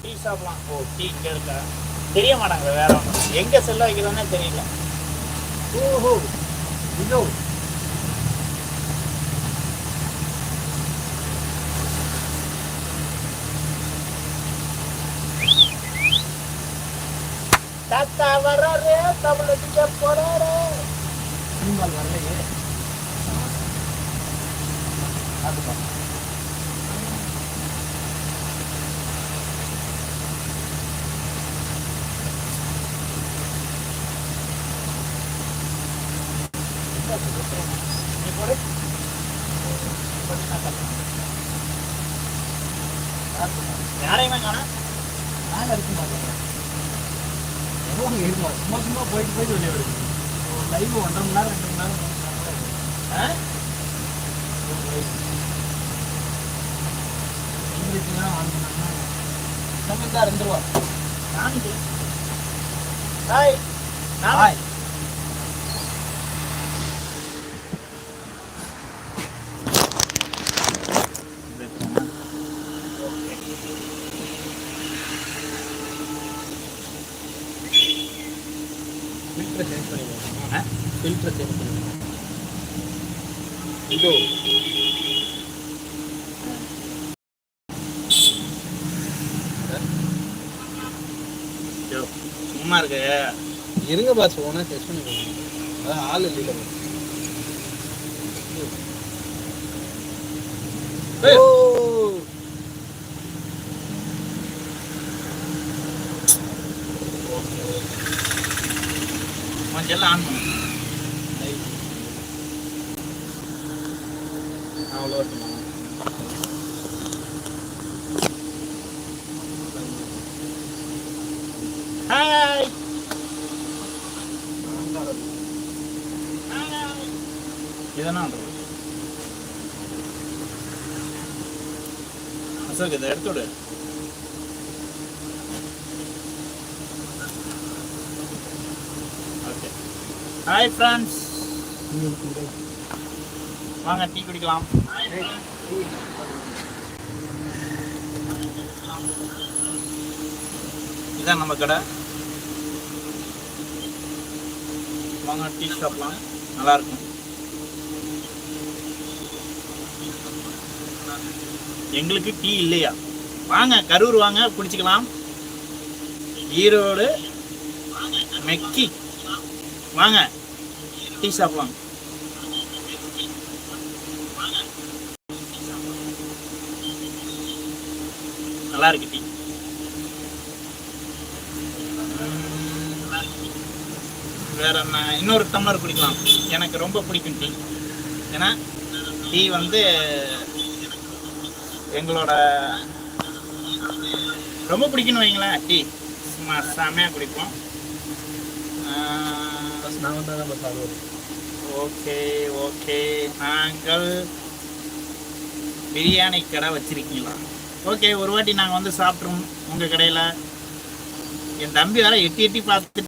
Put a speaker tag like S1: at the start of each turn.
S1: Tea சாப்பிடலாம். ஓ, tea இங்கே இருக்கா? தெரிய மாட்டாங்க வேற ஒன்றும். எங்கே செல்ல வைக்கிறதுனே தெரியல. ஓஹோ, இதோ தாத்தா வர்றாரு, தமிழ் அடிக்க போறாரு. சினிமால் வரலையே. அதுப்பா நீ போடு. யாரையுமே காணா. நான் இருக்க மாட்டேன். இருக்கும் சும்மா சும்மா போயிட்டு போயிட்டு வெளியே வருது. லைவ் 1.5 மணி நேரம் 2 மணி நேரம் இங்கிலீஷ்லாம் ஆன் பண்ணாங்கன்னா தமிழ் தான் 2 ரூபா. நானும் ஹாய் ஹாய். ஃபில்டர் சேஞ்ச் பண்ணிடுவோம். ஃபில்டர் சேஞ்ச் பண்ணிடுவோம். இதோ சும்மா இருக்கு. இருங்க பாஸ், ஓனா டெஸ்ட் பண்ணிடுவோம். அதான் ஆள் இல்லை. கொஞ்சம் ஆன் பண்ணு. அவ்வளோ ஹாய். இதெல்லாம் அசோக் இதை எடுத்து விடு. ஓகே. ஹாய் ஃப்ரெண்ட்ஸ், வாங்க டீ குடிக்கலாம். இதான் நம்ம கடை. வாங்க டீ சாப்பிடலாம், நல்லா இருக்கும். எங்களுக்கு டீ இல்லையா? வாங்க கரூர் வாங்க குடிச்சுக்கலாம். ஈரோடு மெக்கி வாங்க டீ சாப்பிடலாம். நல்லா இருக்கு டீ. வேற என்ன, இன்னொரு டம்ளர் குடிக்கலாம். எனக்கு ரொம்ப பிடிக்கும் டீ. ஏன்னா டீ வந்து எங்களோட ரொம்ப பிடிக்குன்னு வைங்களேன். டீ சும்மா செமையாக குடிப்போம். Okay okay. நாங்கள் பிரியாணி கடை வச்சிருக்கீங்களா? ஓகே, ஒரு வாட்டி நாங்கள் வந்து சாப்பிட்றோம் உங்கள் கடையில். என் தம்பி வேற எட்டி எட்டி பார்த்துட்டு